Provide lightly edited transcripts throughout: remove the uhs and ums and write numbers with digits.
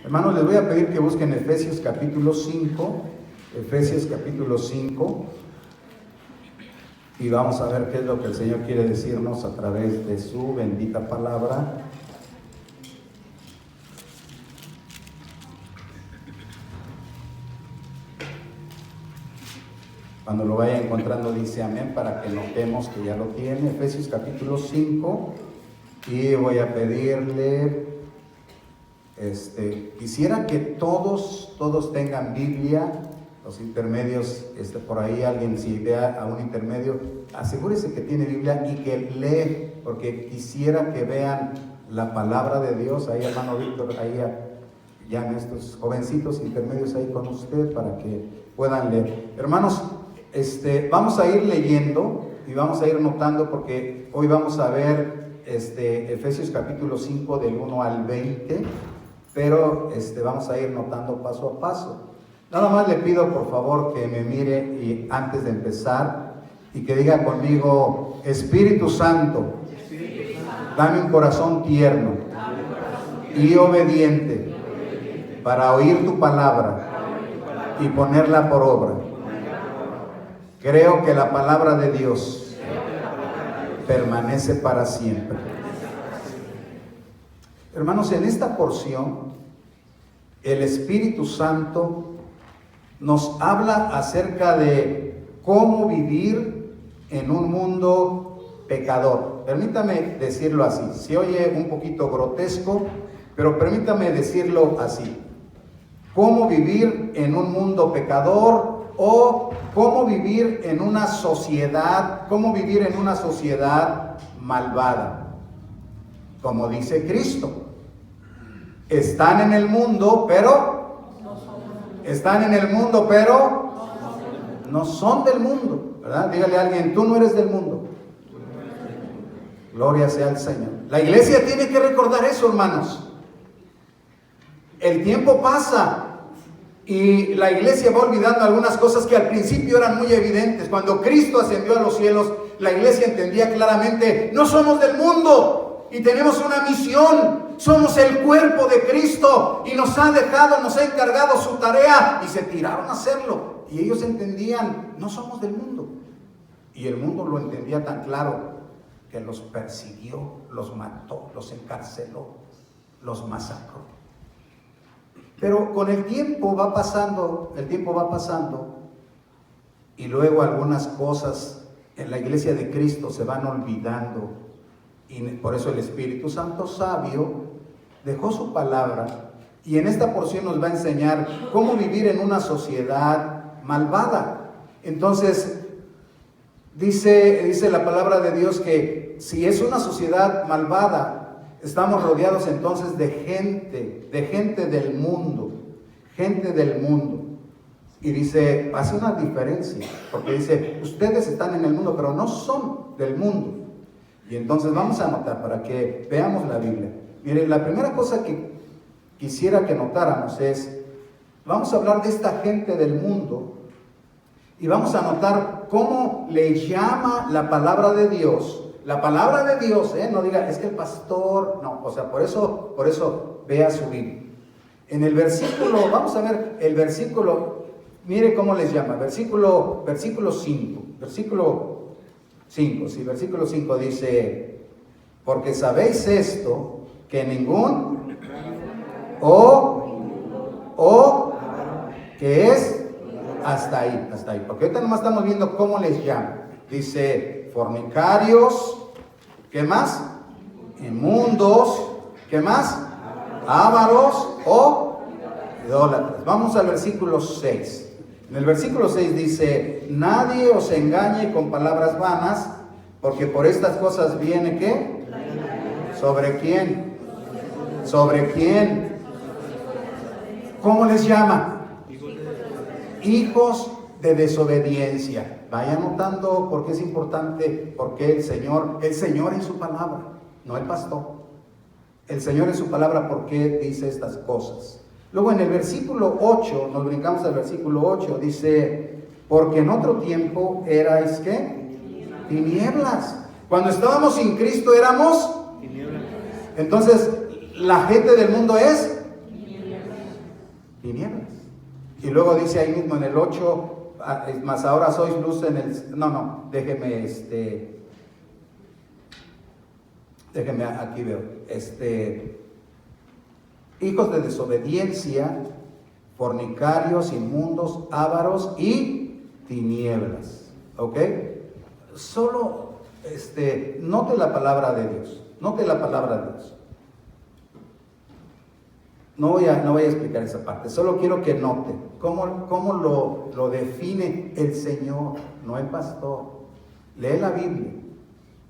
Hermanos, les voy a pedir que busquen Efesios capítulo 5, Efesios capítulo 5, y vamos a ver qué es lo que el Señor quiere decirnos a través de su bendita palabra. Cuando lo vaya encontrando dice amén, para que notemos que ya lo tiene. Efesios capítulo 5, y voy a pedirle, quisiera que todos tengan Biblia. Los intermedios, por ahí alguien si vea a un intermedio, asegúrese que tiene Biblia y que lee, porque quisiera que vean la palabra de Dios. Ahí hermano Víctor, ahí ya en estos jovencitos intermedios ahí con usted para que puedan leer. Hermanos, vamos a ir leyendo y vamos a ir notando, porque hoy vamos a ver Efesios capítulo 5 del 1 al 20, pero vamos a ir notando paso a paso. Nada más le pido por favor que me mire y antes de empezar y que diga conmigo: Espíritu Santo, dame un corazón tierno y obediente para oír tu palabra y ponerla por obra. Creo que la palabra de Dios permanece para siempre. Hermanos, en esta porción el Espíritu Santo nos habla acerca de cómo vivir en un mundo pecador. Permítame decirlo así, se oye un poquito grotesco, pero permítame decirlo así: cómo vivir en un mundo pecador, o cómo vivir en una sociedad, malvada. Como dice Cristo, están en el mundo, pero no son del mundo, ¿verdad? Dígale a alguien: tú no eres del mundo. Gloria sea al Señor. La iglesia tiene que recordar eso, hermanos. El tiempo pasa y la iglesia va olvidando algunas cosas que al principio eran muy evidentes. Cuando Cristo ascendió a los cielos, la iglesia entendía claramente: no somos del mundo y tenemos una misión. Somos el cuerpo de Cristo y nos ha encargado su tarea, y se tiraron a hacerlo. Y ellos entendían: no somos del mundo. Y el mundo lo entendía tan claro que los persiguió, los mató, los encarceló, los masacró. Pero con el tiempo va pasando, y luego algunas cosas en la iglesia de Cristo se van olvidando, y por eso el Espíritu Santo sabio dejó su palabra, y en esta porción nos va a enseñar cómo vivir en una sociedad malvada. Entonces dice la palabra de Dios que si es una sociedad malvada, estamos rodeados entonces de gente del mundo, y dice, hace una diferencia, porque dice: ustedes están en el mundo, pero no son del mundo. Y entonces vamos a anotar para que veamos la Biblia. Miren, la primera cosa que quisiera que notáramos es, vamos a hablar de esta gente del mundo, y vamos a notar cómo le llama la palabra de Dios. La palabra de Dios, no diga, es que el pastor, no, o sea, por eso vea su Biblia. En el versículo, vamos a ver el versículo, mire cómo les llama, versículo 5, versículo 5 dice: porque sabéis esto, que ningún que es hasta ahí, porque ahorita nomás estamos viendo cómo les llama. Dice: fornicarios, ¿qué más? Inmundos, ¿qué más? Ávaros o idólatras. Vamos al versículo 6. En el versículo 6 dice: nadie os engañe con palabras vanas, porque por estas cosas viene ¿qué? ¿Sobre quién? ¿Sobre quién? ¿Cómo les llama? Hijos de desobediencia. Vaya notando por qué es importante, porque el Señor en su palabra, no el pastor. El Señor en su palabra, ¿por qué dice estas cosas? Luego en el versículo 8, nos brincamos al versículo 8, dice: porque en otro tiempo erais ¿qué? Tinieblas. Cuando estábamos sin Cristo éramos tinieblas. Entonces, la gente del mundo es tinieblas. Y luego dice ahí mismo en el 8, más ahora sois luz en el... No, déjeme, aquí veo, hijos de desobediencia, fornicarios, inmundos, ávaros y tinieblas. ¿Ok? Solo, note la palabra de Dios, note la palabra de Dios. No voy a explicar esa parte, solo quiero que note cómo lo define el Señor, no el pastor. Lee la Biblia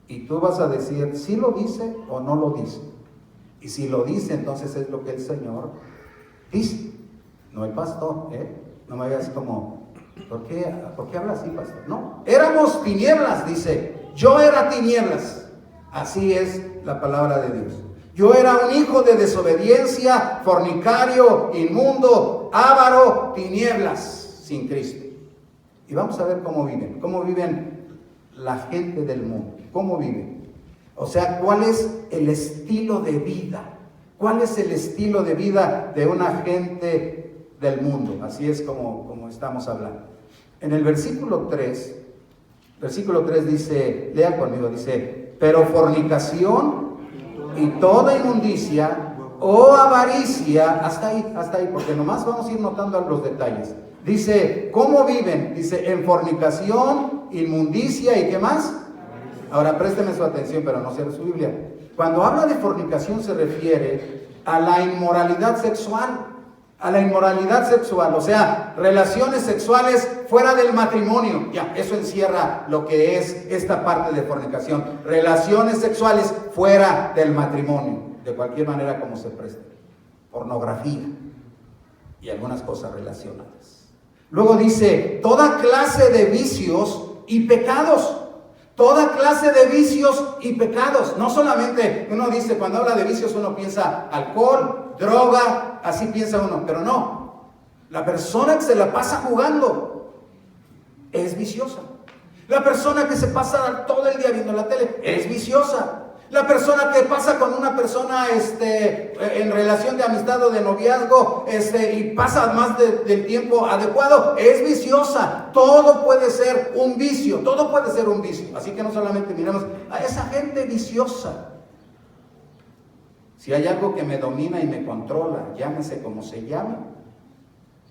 y tú vas a decir si lo dice o no lo dice. Y si lo dice, entonces es lo que el Señor dice, no el pastor. No me veas como, ¿por qué habla así, pastor? No, éramos tinieblas, dice, yo era tinieblas. Así es la palabra de Dios. Yo era un hijo de desobediencia, fornicario, inmundo, avaro, tinieblas, sin Cristo. Y vamos a ver cómo viven la gente del mundo, cómo viven. O sea, ¿cuál es el estilo de vida? ¿Cuál es el estilo de vida de una gente del mundo? Así es como estamos hablando. En el versículo 3 dice, lea conmigo, dice, pero fornicación y toda inmundicia o avaricia, hasta ahí, porque nomás vamos a ir notando los detalles. Dice, ¿cómo viven? Dice, en fornicación, inmundicia y ¿qué más? Ahora présteme su atención, pero no cierre su Biblia. Cuando habla de fornicación se refiere a la inmoralidad sexual. O sea, relaciones sexuales fuera del matrimonio. Ya, eso encierra lo que es esta parte de fornicación. Relaciones sexuales fuera del matrimonio, de cualquier manera como se preste. Pornografía y algunas cosas relacionadas. Luego dice, toda clase de vicios y pecados. Toda clase de vicios y pecados. No solamente uno dice, cuando habla de vicios uno piensa alcohol, droga, así piensa uno, pero no. La persona que se la pasa jugando es viciosa. La persona que se pasa todo el día viendo la tele es viciosa. La persona que pasa con una persona en relación de amistad o de noviazgo y pasa más del tiempo adecuado es viciosa. Todo puede ser un vicio, Así que no solamente miramos a esa gente viciosa. Si hay algo que me domina y me controla, llámese como se llame,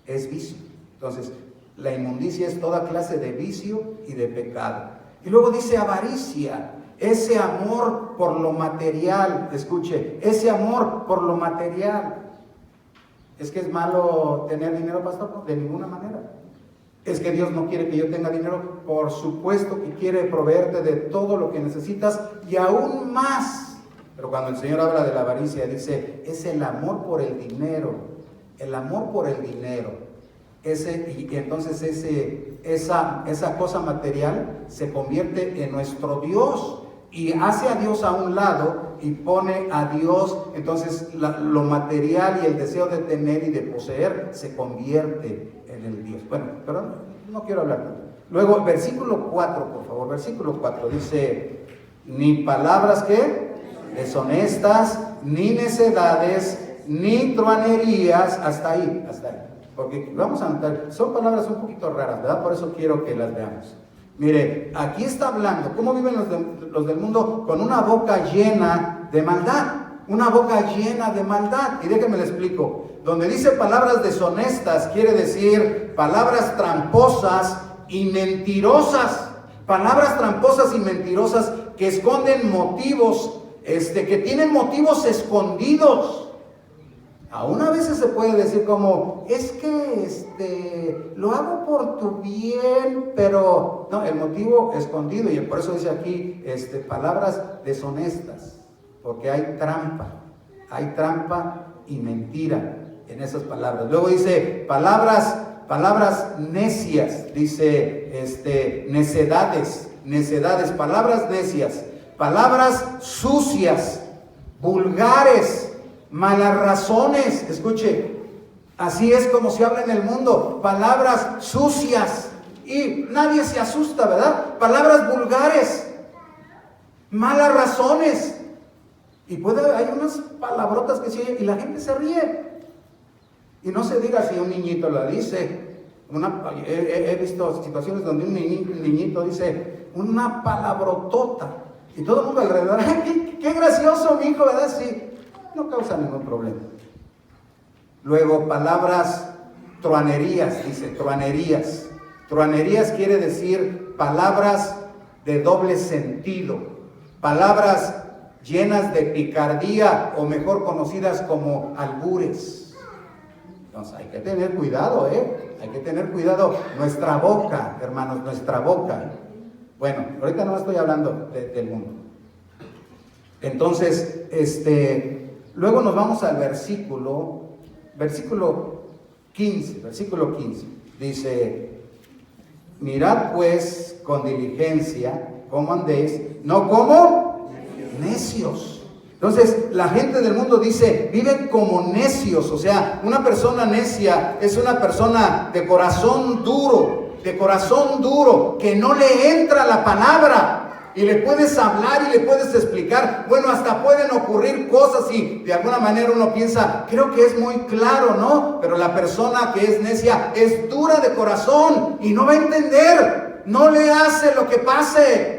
es vicio. Entonces, la inmundicia es toda clase de vicio y de pecado. Y luego dice avaricia. Ese amor por lo material, escuche, ese amor por lo material. ¿Es que es malo tener dinero, pastor? No, de ninguna manera. ¿Es que Dios no quiere que yo tenga dinero? Por supuesto que quiere proveerte de todo lo que necesitas y aún más. Pero cuando el Señor habla de la avaricia, dice, es el amor por el dinero. El amor por el dinero. Y entonces esa cosa material se convierte en nuestro Dios. Y hace a Dios a un lado y pone a Dios, entonces lo material y el deseo de tener y de poseer se convierte en el Dios. Bueno, pero no quiero hablar tanto. Luego, versículo 4, por favor, versículo 4 dice, ni palabras que deshonestas, ni necedades, ni truanerías, hasta ahí. Porque vamos a notar, son palabras un poquito raras, ¿verdad? Por eso quiero que las veamos. Mire, aquí está hablando, ¿cómo viven los del mundo? Con una boca llena de maldad, Y déjenme le explico, donde dice palabras deshonestas, quiere decir palabras tramposas y mentirosas. Palabras tramposas y mentirosas que esconden motivos, que tienen motivos escondidos. Aún a veces se puede decir como, es que lo hago por tu bien, pero no, el motivo escondido, y por eso dice aquí palabras deshonestas, porque hay trampa y mentira en esas palabras. Luego dice palabras necias, dice necedades, palabras necias, palabras sucias, vulgares, malas razones. Escuche, así es como se habla en el mundo, palabras sucias, y nadie se asusta, ¿verdad? Palabras vulgares, malas razones, y hay unas palabrotas que se oyen y la gente se ríe. Y no se diga si un niñito la dice. He visto situaciones donde un niñito dice una palabrotota y todo el mundo alrededor, ¡ay, qué gracioso mi hijo!, ¿verdad? Sí, no causa ningún problema. Luego, palabras truanerías, dice, truanerías. Truanerías quiere decir palabras de doble sentido, palabras llenas de picardía, o mejor conocidas como albures. Entonces hay que tener cuidado, hay que tener cuidado. Nuestra boca, hermanos, nuestra boca. Bueno, ahorita no estoy hablando del mundo. Entonces, luego nos vamos al versículo 15, dice: mirad pues con diligencia cómo andéis, no como necios. Entonces, la gente del mundo dice, viven como necios. O sea, una persona necia es una persona de corazón duro, que no le entra la palabra. Y le puedes hablar y le puedes explicar. Bueno, hasta pueden ocurrir cosas y de alguna manera uno piensa, creo que es muy claro, ¿no? Pero la persona que es necia es dura de corazón y no va a entender. No le hace lo que pase.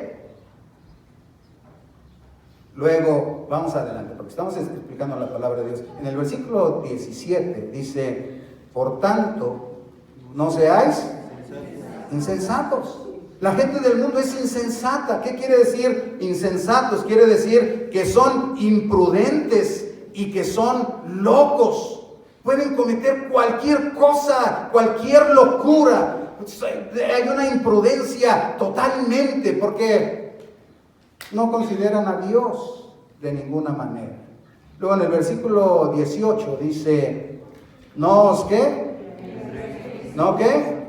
Luego, vamos adelante, porque estamos explicando la palabra de Dios. En el versículo 17 dice: por tanto, no seáis insensatos. La gente del mundo es insensata. ¿Qué quiere decir insensatos? Quiere decir que son imprudentes y que son locos. Pueden cometer cualquier cosa, cualquier locura. Hay una imprudencia totalmente, porque no consideran a Dios de ninguna manera. Luego en el versículo 18 dice: ¿no os qué? ¿No qué?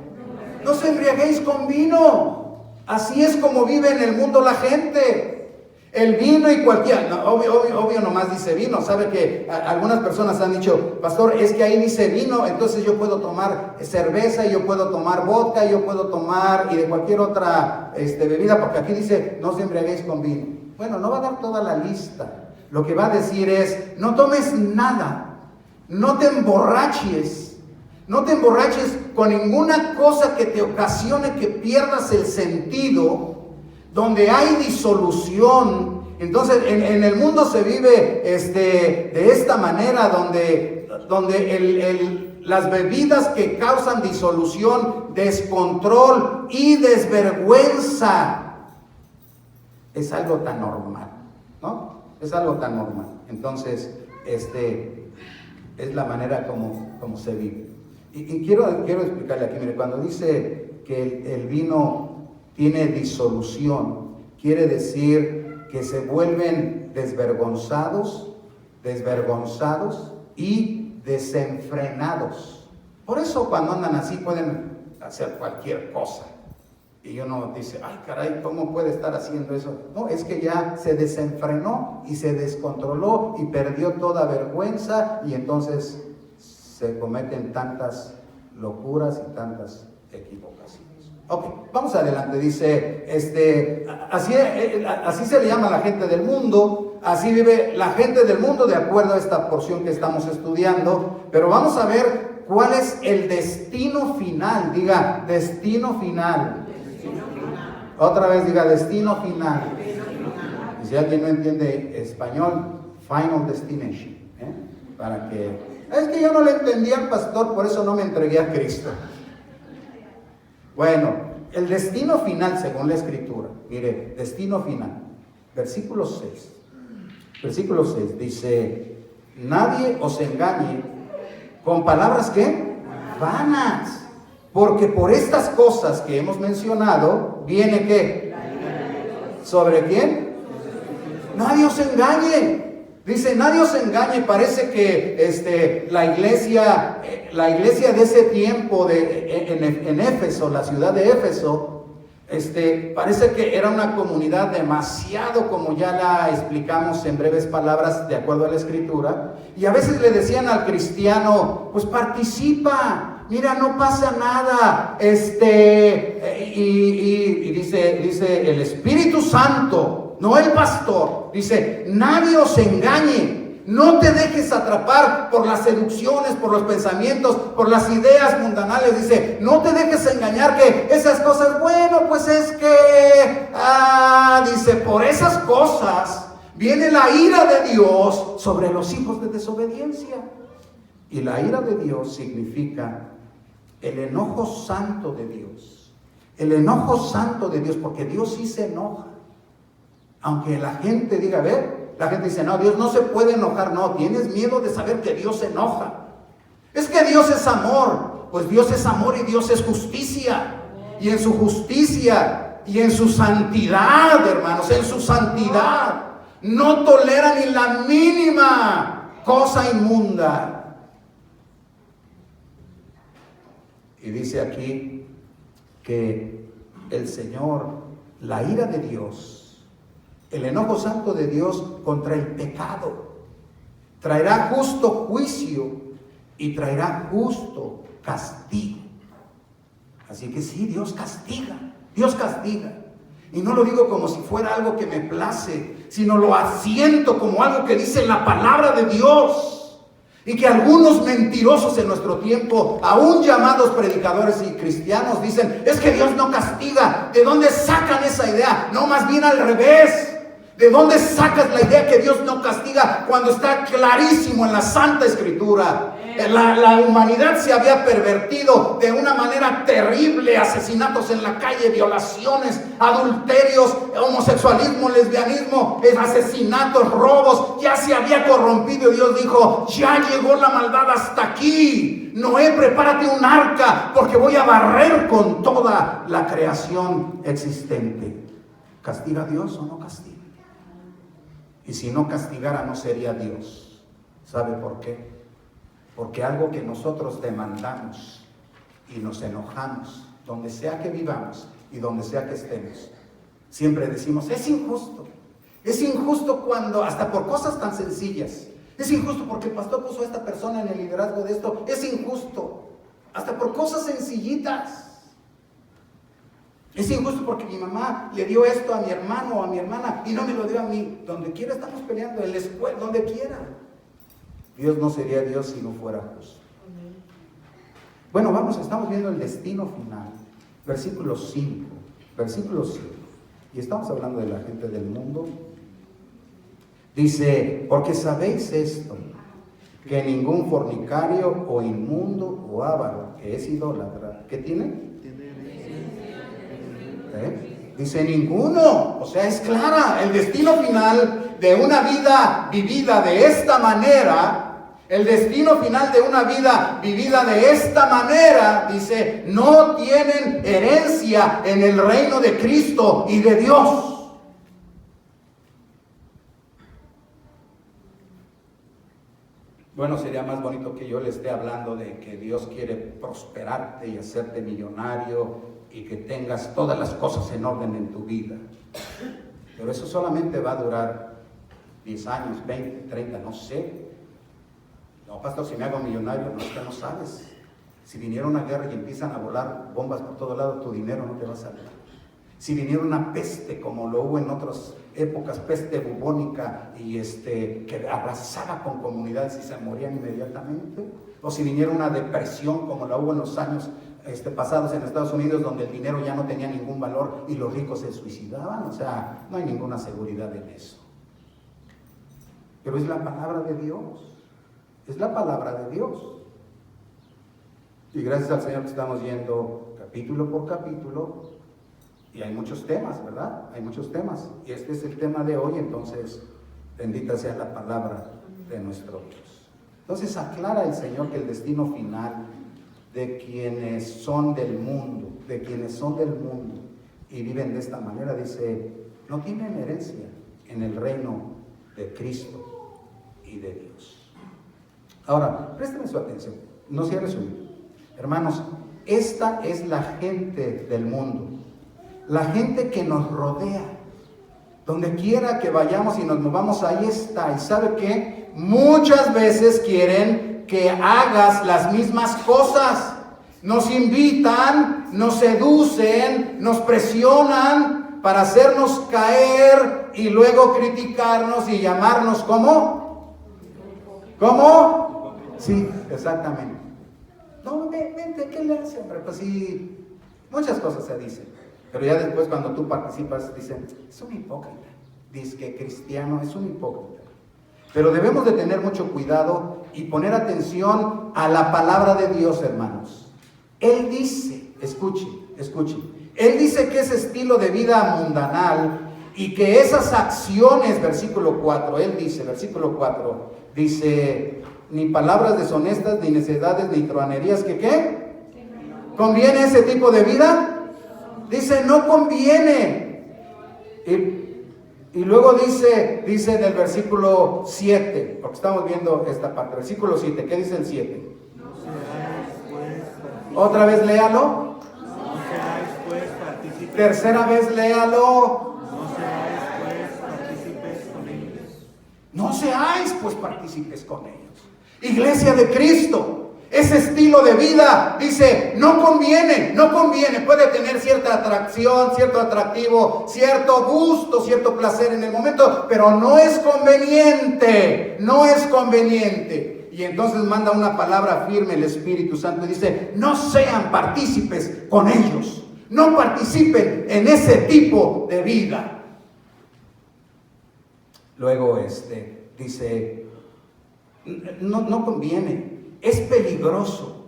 No os embriaguéis con vino. Así es como vive en el mundo la gente. El vino y cualquier, obvio nomás dice vino. Sabe que algunas personas han dicho: pastor, es que ahí dice vino, entonces yo puedo tomar cerveza, y yo puedo tomar vodka, y yo puedo tomar y de cualquier otra bebida, porque aquí dice: no os embriaguéis con vino. Bueno, no va a dar toda la lista. Lo que va a decir es: no tomes nada, no te emborraches. No te emborraches con ninguna cosa que te ocasione que pierdas el sentido, donde hay disolución. Entonces, en el mundo se vive de esta manera, donde las bebidas que causan disolución, descontrol y desvergüenza, es algo tan normal, ¿no? Es algo tan normal. Entonces, es la manera como se vive. Y quiero explicarle aquí, mire, cuando dice que el vino tiene disolución, quiere decir que se vuelven desvergonzados y desenfrenados. Por eso cuando andan así pueden hacer cualquier cosa. Y uno dice: ay caray, ¿cómo puede estar haciendo eso? No, es que ya se desenfrenó y se descontroló y perdió toda vergüenza, y entonces se cometen tantas locuras y tantas equivocaciones. Ok, vamos adelante. Dice, así se le llama a la gente del mundo, así vive la gente del mundo de acuerdo a esta porción que estamos estudiando. Pero vamos a ver cuál es el destino final. Diga, destino final. Otra vez diga, destino final. Y si alguien no entiende español, final destination, para que... Es que yo no le entendía al pastor, por eso no me entregué a Cristo. Bueno, el destino final según la Escritura. Mire, destino final. Versículo 6. Versículo 6 dice: nadie os engañe con palabras ¿qué? Vanas. Porque por estas cosas que hemos mencionado, viene ¿qué? ¿Sobre quién? Nadie os engañe. Dice: nadie os engañe. Parece que la iglesia de ese tiempo en Éfeso, la ciudad de Éfeso, parece que era una comunidad demasiado, como ya la explicamos en breves palabras de acuerdo a la Escritura, y a veces le decían al cristiano: pues participa, mira, no pasa nada, y dice el Espíritu Santo, no el pastor, dice: nadie os engañe, No te dejes atrapar por las seducciones, por los pensamientos, por las ideas mundanales. Dice, no te dejes engañar que esas cosas, bueno, pues es que, dice, por esas cosas viene la ira de Dios sobre los hijos de desobediencia. Y la ira de Dios significa el enojo santo de Dios. El enojo santo de Dios, porque Dios sí se enoja. Aunque la gente diga, a ver, la gente dice, no, Dios no se puede enojar. No, tienes miedo de saber que Dios se enoja. Es que Dios es amor. Pues Dios es amor y Dios es justicia. Y en su justicia y en su santidad, hermanos, en su santidad, no tolera ni la mínima cosa inmunda. Y dice aquí que el Señor, la ira de Dios, el enojo santo de Dios contra el pecado, traerá justo juicio y traerá justo castigo. Así que sí, Dios castiga. Y no lo digo como si fuera algo que me place, sino lo asiento como algo que dice la palabra de Dios. Y que algunos mentirosos en nuestro tiempo, aún llamados predicadores y cristianos, dicen, es que Dios no castiga. ¿De dónde sacan esa idea? No, más bien al revés. ¿De dónde sacas la idea que Dios no castiga cuando está clarísimo en la Santa Escritura? La humanidad se había pervertido de una manera terrible. Asesinatos en la calle, violaciones, adulterios, homosexualismo, lesbianismo, asesinatos, robos. Ya se había corrompido y Dios dijo, ya llegó la maldad hasta aquí. Noé, prepárate un arca porque voy a barrer con toda la creación existente. ¿Castiga a Dios o no castiga? Y si no castigara, no sería Dios. ¿Sabe por qué? Porque algo que nosotros demandamos y nos enojamos, donde sea que vivamos y donde sea que estemos, siempre decimos, es injusto. Es injusto cuando, hasta por cosas tan sencillas, es injusto porque el pastor puso a esta persona en el liderazgo de esto, es injusto. Hasta por cosas sencillitas. Es injusto porque mi mamá le dio esto a mi hermano o a mi hermana y no me lo dio a mí. Donde quiera estamos peleando, en la escuela, donde quiera. Dios no sería Dios si no fuera justo. Bueno, estamos viendo el destino final. Versículo 5. Y estamos hablando de la gente del mundo. Dice, porque sabéis esto, que ningún fornicario o inmundo o avaro, que es idólatra, ¿qué tiene? Dice ninguno, o sea, es clara, el destino final de una vida vivida de esta manera, dice, no tienen herencia en el reino de Cristo y de Dios. Bueno, sería más bonito que yo le esté hablando de que Dios quiere prosperarte y hacerte millonario y que tengas todas las cosas en orden en tu vida. Pero eso solamente va a durar 10 años, 20, 30, no sé. No, pastor, si me hago millonario, no, es que no sabes. Si viniera una guerra y empiezan a volar bombas por todo lado, tu dinero no te va a salir. Si viniera una peste como lo hubo en otras épocas, peste bubónica y que arrasaba con comunidades y se morían inmediatamente, o si viniera una depresión como la hubo en los años pasados en Estados Unidos, donde el dinero ya no tenía ningún valor y los ricos se suicidaban, o sea, no hay ninguna seguridad en eso. Pero es la palabra de Dios, es la palabra de Dios. Y gracias al Señor que estamos yendo capítulo por capítulo, y hay muchos temas, ¿verdad? Hay muchos temas, y este es el tema de hoy, entonces, bendita sea la palabra de nuestro Dios. Entonces aclara el Señor que el destino final de quienes son del mundo, y viven de esta manera, dice, no tienen herencia en el reino de Cristo y de Dios. Ahora, présteme su atención, no cierre su libro. Hermanos, esta es la gente del mundo, la gente que nos rodea. Donde quiera que vayamos y nos movamos, ahí está. ¿Y sabe qué? Muchas veces quieren que hagas las mismas cosas. Nos invitan, nos seducen, nos presionan para hacernos caer y luego criticarnos y llamarnos ¿cómo? ¿Cómo? Sí, exactamente. No, vente, ¿qué le hace, hombre? Pues sí, muchas cosas se dicen. Pero ya después cuando tú participas, dicen, es un hipócrita. Dice que cristiano es un hipócrita. Pero debemos de tener mucho cuidado y poner atención a la palabra de Dios, hermanos. Él dice, escuche, Él dice que ese estilo de vida mundanal y que esas acciones, versículo 4, Él dice, versículo 4, dice, ni palabras deshonestas, ni necedades, ni truhanerías, ¿que qué? ¿Conviene ese tipo de vida? Dice, no conviene. Y luego dice en el versículo 7, porque estamos viendo esta parte, versículo 7, ¿qué dice el 7? No seáis pues partícipes. Otra vez léalo. No seáis pues partícipes. Tercera vez léalo. No seáis pues partícipes con ellos. No seáis pues partícipes con ellos. Iglesia de Cristo. Ese estilo de vida, dice, no conviene, puede tener cierta atracción, cierto atractivo, cierto gusto, cierto placer en el momento, pero no es conveniente. Y entonces manda una palabra firme el Espíritu Santo y dice, no sean partícipes con ellos, no participen en ese tipo de vida. Luego dice, no conviene. Es peligroso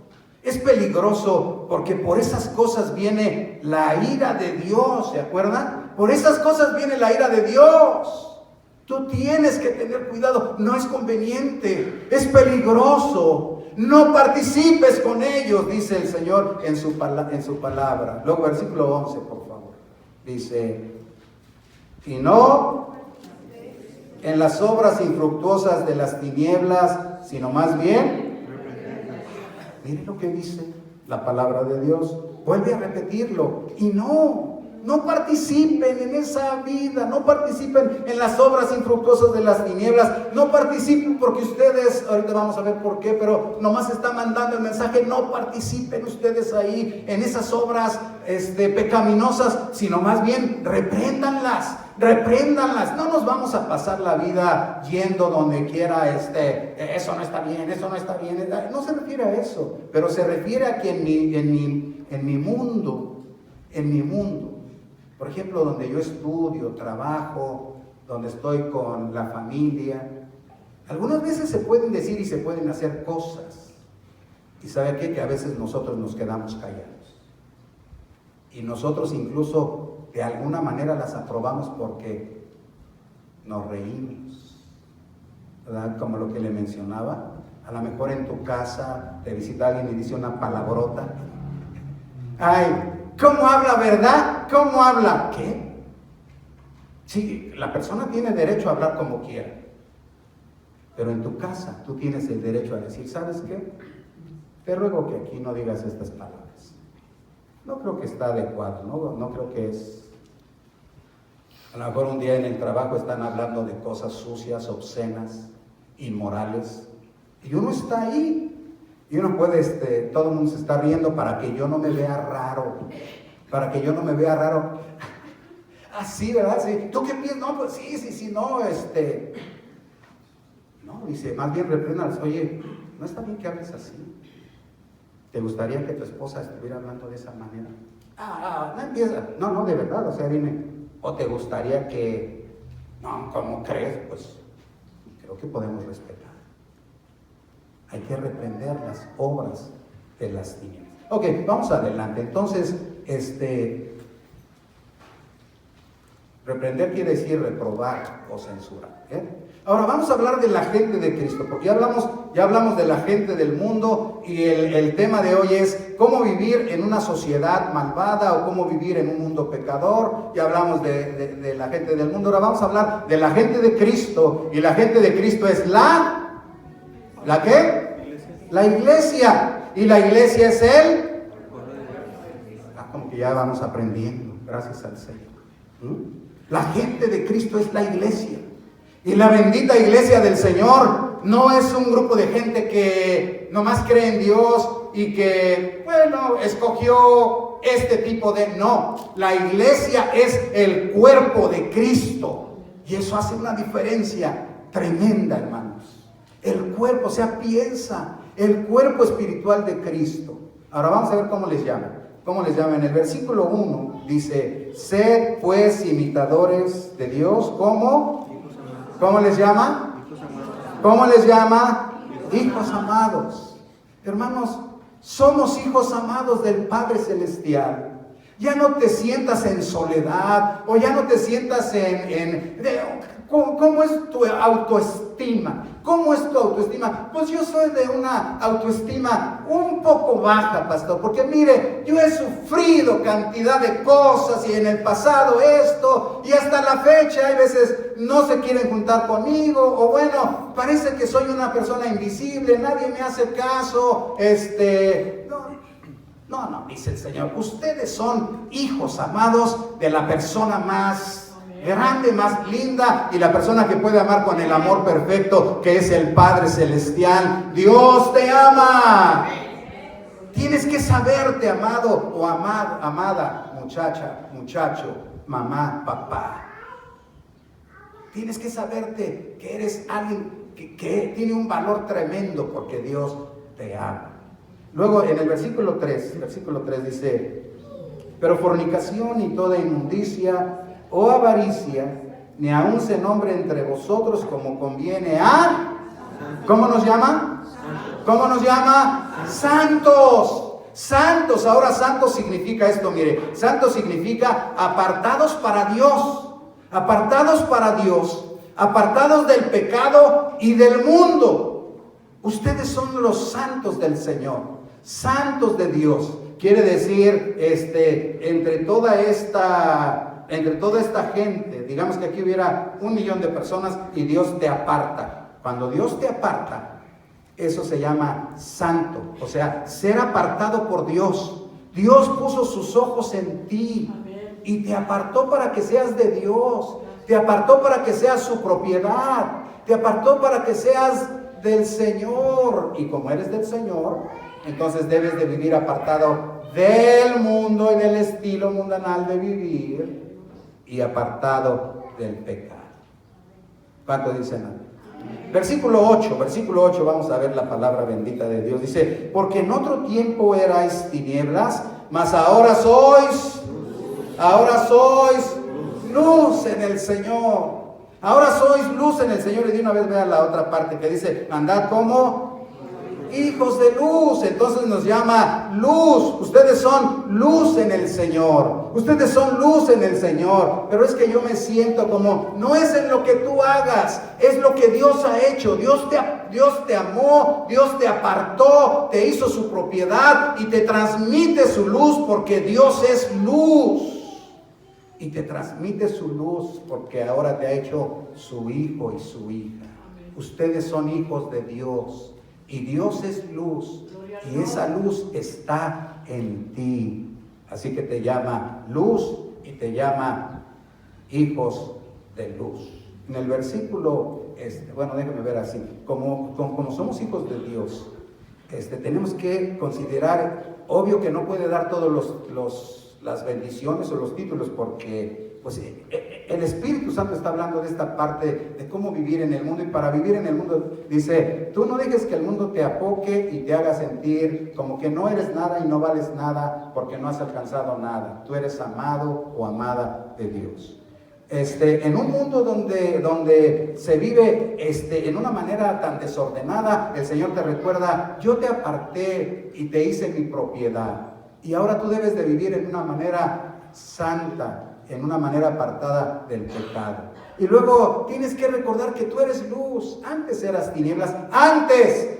porque por esas cosas viene la ira de Dios, ¿se acuerdan? Por esas cosas viene la ira de Dios. Tú tienes que tener cuidado, no es conveniente, es peligroso. No participes con ellos, dice el Señor en su palabra. Luego versículo 11, por favor. Dice, y no en las obras infructuosas de las tinieblas, sino más bien... Miren lo que dice la palabra de Dios. Vuelve a repetirlo. Y no participen en esa vida. No participen en las obras infructuosas de las tinieblas. No participen porque ustedes, ahorita vamos a ver por qué, pero nomás está mandando el mensaje. No participen ustedes ahí en esas obras pecaminosas, sino más bien repréndanlas. No nos vamos a pasar la vida yendo donde quiera, eso no está bien. No se refiere a eso, pero se refiere a que en mi mundo, por ejemplo, donde yo estudio, trabajo, donde estoy con la familia, algunas veces se pueden decir y se pueden hacer cosas. Y ¿sabe qué? Que a veces nosotros nos quedamos callados. Y nosotros incluso de alguna manera las aprobamos porque nos reímos, ¿verdad? Como lo que le mencionaba, a lo mejor en tu casa te visita alguien y dice una palabrota. Ay, ¿cómo habla, verdad? ¿Cómo habla? ¿Qué? Sí, la persona tiene derecho a hablar como quiera, pero en tu casa tú tienes el derecho a decir, ¿sabes qué? Te ruego que aquí no digas estas palabras. No creo que está adecuado, no creo que es... A lo mejor un día en el trabajo están hablando de cosas sucias, obscenas, inmorales, y uno está ahí, y uno puede, todo el mundo se está riendo para que yo no me vea raro, así, ¿verdad? Sí. ¿Tú qué piensas? No, pues sí, no, no, dice, más bien repréndalas, oye, no está bien que hables así. ¿Te gustaría que tu esposa estuviera hablando de esa manera? No empieza, no, de verdad, o sea, dime. ¿O te gustaría que, no, ¿cómo crees? Pues creo que podemos respetar. Hay que reprender las obras de las tinieblas. Ok, vamos adelante. Entonces, reprender quiere decir reprobar o censurar. Ahora vamos a hablar de la gente de Cristo, porque ya hablamos de la gente del mundo y el tema de hoy es cómo vivir en una sociedad malvada o cómo vivir en un mundo pecador. Ya hablamos de la gente del mundo, ahora vamos a hablar de la gente de Cristo, y la gente de Cristo es ¿la qué? La iglesia, y la iglesia es como que ya vamos aprendiendo, gracias al Señor. La gente de Cristo es la iglesia. Y la bendita iglesia del Señor no es un grupo de gente que nomás cree en Dios y que, bueno, escogió este tipo de... No, la iglesia es el cuerpo de Cristo. Y eso hace una diferencia tremenda, hermanos. El cuerpo, o sea, piensa, el cuerpo espiritual de Cristo. Ahora vamos a ver cómo les llama. ¿Cómo les llama? En el versículo 1 dice, sed pues imitadores de Dios. ¿Cómo? ¿Cómo les llama? ¿Cómo les llama? Hijos amados. Hermanos, somos hijos amados del Padre Celestial. Ya no te sientas en soledad, o ya no te sientas ¿cómo es tu autoestima? ¿Cómo es tu autoestima? Pues yo soy de una autoestima un poco baja, pastor, porque mire, yo he sufrido cantidad de cosas y en el pasado esto, y hasta la fecha hay veces no se quieren juntar conmigo, o bueno, parece que soy una persona invisible, nadie me hace caso, No, dice el Señor, ustedes son hijos amados de la persona más grande, más linda, y la persona que puede amar con el amor perfecto, que es el Padre Celestial. Dios te ama. Tienes que saberte, amado o amada, muchacha, muchacho, mamá, papá. Tienes que saberte que eres alguien que tiene un valor tremendo, porque Dios te ama. Luego en el versículo 3 dice, pero fornicación y toda inmundicia o avaricia, ni aun se nombre entre vosotros como conviene a, ¿cómo nos llama? ¿Cómo nos llama? Santos. Santos. Ahora santos significa esto, mire, santos significa apartados para Dios, apartados para Dios, apartados del pecado y del mundo. Ustedes son los santos del Señor. Santos de Dios, quiere decir, entre toda esta gente, digamos que aquí hubiera 1 millón de personas y Dios te aparta. Cuando Dios te aparta, eso se llama santo, o sea, ser apartado por Dios. Dios puso sus ojos en ti y te apartó para que seas de Dios, te apartó para que seas su propiedad, te apartó para que seas del Señor, y como eres del Señor, entonces debes de vivir apartado del mundo y del estilo mundanal de vivir, y apartado del pecado. ¿Cuánto dicen amén? Versículo 8, vamos a ver la palabra bendita de Dios. Dice, porque en otro tiempo erais tinieblas, mas ahora sois luz en el Señor. Ahora sois luz en el Señor. Y de una vez vean la otra parte que dice, andad como hijos de luz. Entonces nos llama luz. Ustedes son luz en el Señor. Ustedes son luz en el Señor. Pero es que yo me siento como, no es en lo que tú hagas, es lo que Dios ha hecho. Dios te amó, Dios te apartó, te hizo su propiedad y te transmite su luz, porque Dios es luz. Y te transmite su luz porque ahora te ha hecho su hijo y su hija. Ustedes son hijos de Dios. Y Dios es luz, y esa luz está en ti. Así que te llama luz y te llama hijos de luz. En el versículo, déjame ver así, como somos hijos de Dios, tenemos que considerar, obvio que no puede dar todos las bendiciones o los títulos, porque pues el Espíritu Santo está hablando de esta parte de cómo vivir en el mundo. Y para vivir en el mundo dice, tú no dejes que el mundo te apoque y te haga sentir como que no eres nada y no vales nada porque no has alcanzado nada. Tú eres amado o amada de Dios. En un mundo donde se vive en una manera tan desordenada, el Señor te recuerda, yo te aparté y te hice mi propiedad. Y ahora tú debes de vivir en una manera santa, en una manera apartada del pecado. Y luego tienes que recordar que tú eres luz. Antes eras tinieblas, antes,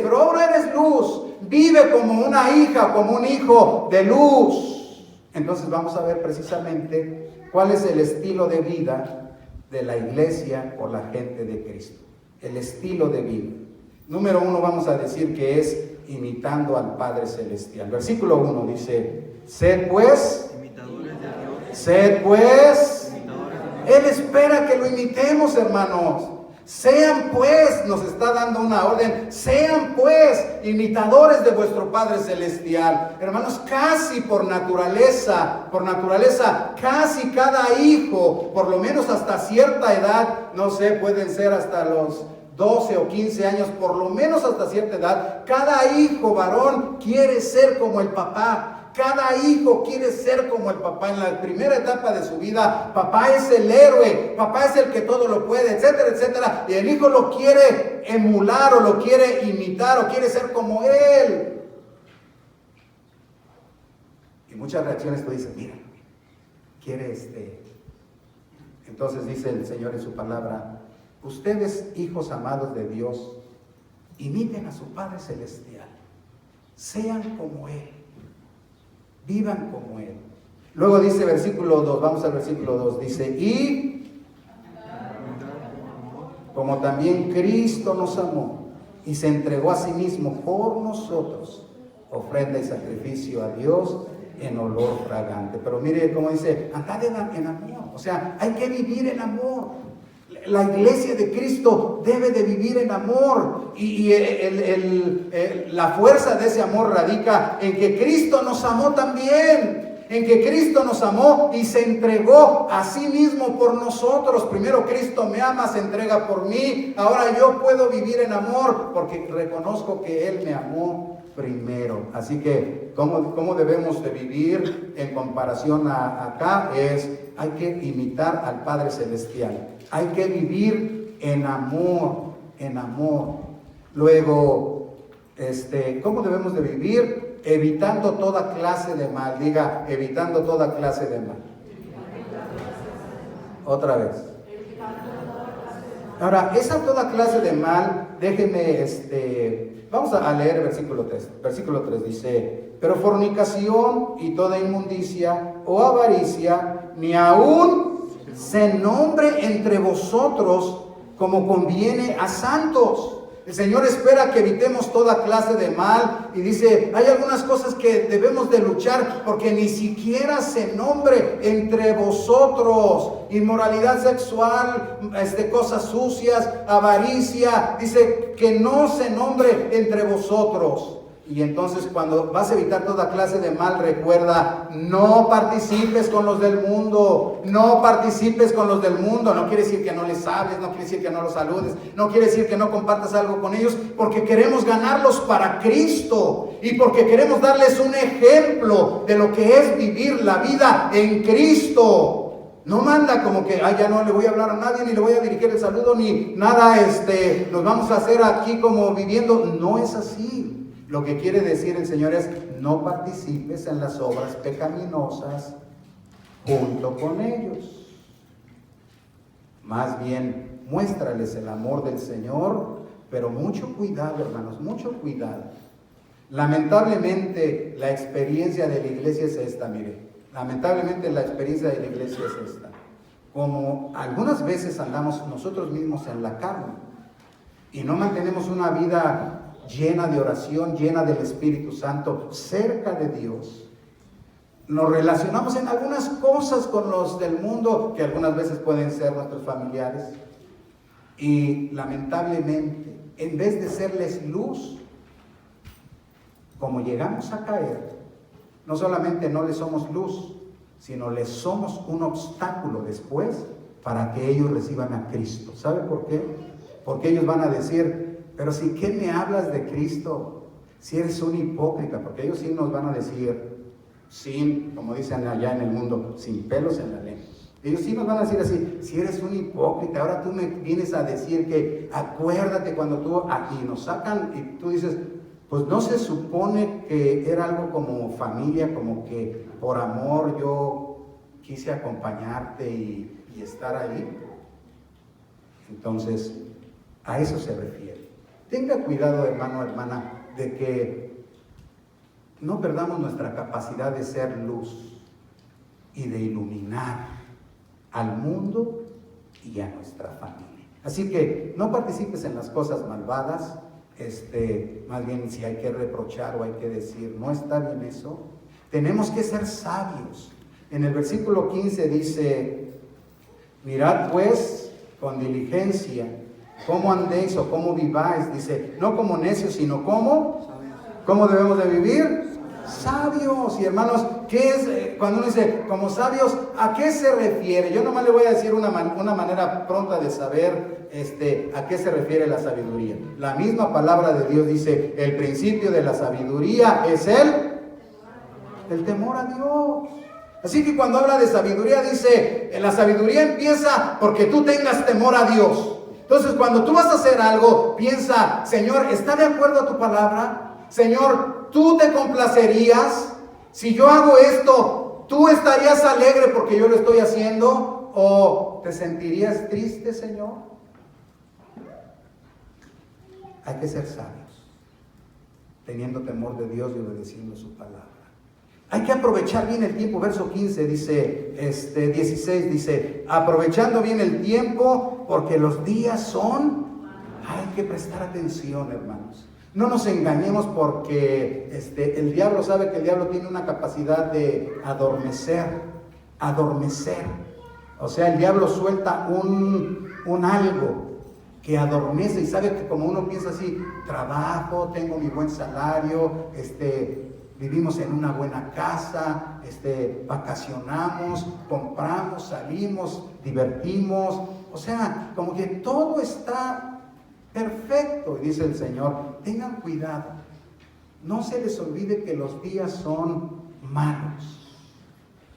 pero ahora eres luz. Vive como una hija, como un hijo de luz. Entonces vamos a ver precisamente cuál es el estilo de vida de la iglesia o la gente de Cristo. El estilo de vida. Número 1, vamos a decir que es imitando al Padre Celestial. Versículo 1 dice, sed pues, Él espera que lo imitemos, hermanos. Sean pues, nos está dando una orden, sean pues imitadores de vuestro Padre Celestial. Hermanos, casi por naturaleza, casi cada hijo, por lo menos hasta cierta edad, no sé, pueden ser hasta los 12 o 15 años, por lo menos hasta cierta edad, cada hijo varón quiere ser como el papá. Cada hijo quiere ser como el papá. En la primera etapa de su vida, papá es el héroe, papá es el que todo lo puede, etcétera, etcétera. Y el hijo lo quiere emular o lo quiere imitar o quiere ser como él. Y muchas reacciones tú dices, mira, quiere Entonces dice el Señor en su palabra, ustedes, hijos amados de Dios, imiten a su Padre Celestial, sean como Él, vivan como Él. Luego dice versículo 2, vamos al versículo 2, dice, y como también Cristo nos amó y se entregó a sí mismo por nosotros, ofrenda y sacrificio a Dios en olor fragante. Pero mire cómo dice, andad en amor, o sea, hay que vivir en amor. La iglesia de Cristo debe de vivir en amor y la fuerza de ese amor radica en que Cristo nos amó también, en que Cristo nos amó y se entregó a sí mismo por nosotros. Primero Cristo me ama, se entrega por mí, ahora yo puedo vivir en amor porque reconozco que Él me amó primero. Así que, ¿cómo debemos de vivir en comparación a acá? Hay que imitar al Padre Celestial. Hay que vivir en amor, en amor. Luego, ¿cómo debemos de vivir? Evitando toda clase de mal. Diga, evitando toda clase de mal. Otra vez. Ahora, esa toda clase de mal, déjeme, vamos a leer el versículo 3. Versículo 3 dice, pero fornicación y toda inmundicia o avaricia, ni aún se nombre entre vosotros como conviene a santos. El Señor espera que evitemos toda clase de mal y dice, hay algunas cosas que debemos de luchar porque ni siquiera se nombre entre vosotros. Inmoralidad sexual, cosas sucias, avaricia, dice que no se nombre entre vosotros. Y entonces cuando vas a evitar toda clase de mal, recuerda, no participes con los del mundo, no participes con los del mundo. No quiere decir que no les hables, no quiere decir que no los saludes, no quiere decir que no compartas algo con ellos, porque queremos ganarlos para Cristo y porque queremos darles un ejemplo de lo que es vivir la vida en Cristo. No manda como que, ya no le voy a hablar a nadie, ni le voy a dirigir el saludo, ni nada, nos vamos a hacer aquí como viviendo. No es así. Lo que quiere decir el Señor es, no participes en las obras pecaminosas junto con ellos. Más bien, muéstrales el amor del Señor, pero mucho cuidado, hermanos, mucho cuidado. Lamentablemente, la experiencia de la iglesia es esta, mire. Lamentablemente, la experiencia de la iglesia es esta. Como algunas veces andamos nosotros mismos en la carne y no mantenemos una vida llena de oración, llena del Espíritu Santo, cerca de Dios. Nos relacionamos en algunas cosas con los del mundo, que algunas veces pueden ser nuestros familiares, y lamentablemente, en vez de serles luz, como llegamos a caer, no solamente no les somos luz, sino les somos un obstáculo después para que ellos reciban a Cristo. ¿Sabe por qué? Porque ellos van a decir, pero si, ¿qué me hablas de Cristo? Si eres un hipócrita, porque ellos sí nos van a decir, sin, como dicen allá en el mundo, sin pelos en la lengua. Ellos sí nos van a decir así, si eres un hipócrita, ahora tú me vienes a decir que acuérdate cuando tú aquí nos sacan y tú dices, pues no se supone que era algo como familia, como que por amor yo quise acompañarte y estar ahí. Entonces, a eso se refiere. Tenga cuidado, hermano, hermana, de que no perdamos nuestra capacidad de ser luz y de iluminar al mundo y a nuestra familia. Así que no participes en las cosas malvadas, más bien si hay que reprochar o hay que decir, no está bien eso, tenemos que ser sabios. En el versículo 15 dice, mirad pues con diligencia cómo andéis o cómo viváis, dice, no como necios, sino ¿cómo debemos de vivir? Sabios. Y hermanos, ¿qué es cuando uno dice como sabios? ¿A qué se refiere? Yo nomás le voy a decir una manera pronta de saber a qué se refiere la sabiduría. La misma palabra de Dios dice, el principio de la sabiduría es el temor a Dios. Así que cuando habla de sabiduría dice, la sabiduría empieza porque tú tengas temor a Dios. Entonces cuando tú vas a hacer algo, piensa, Señor, ¿está de acuerdo a tu palabra? Señor, ¿tú te complacerías? Si yo hago esto, ¿tú estarías alegre porque yo lo estoy haciendo? ¿O te sentirías triste, Señor? Hay que ser sabios, teniendo temor de Dios y obedeciendo su palabra. Hay que aprovechar bien el tiempo. Verso 15 dice, 16 dice, aprovechando bien el tiempo porque los días son, hay que prestar atención, hermanos. No nos engañemos porque el diablo sabe que el diablo tiene una capacidad de adormecer. O sea, el diablo suelta un algo que adormece y sabe que como uno piensa así, trabajo, tengo mi buen salario, vivimos en una buena casa, vacacionamos, compramos, salimos, divertimos. O sea, como que todo está perfecto. Y dice el Señor, tengan cuidado. No se les olvide que los días son malos.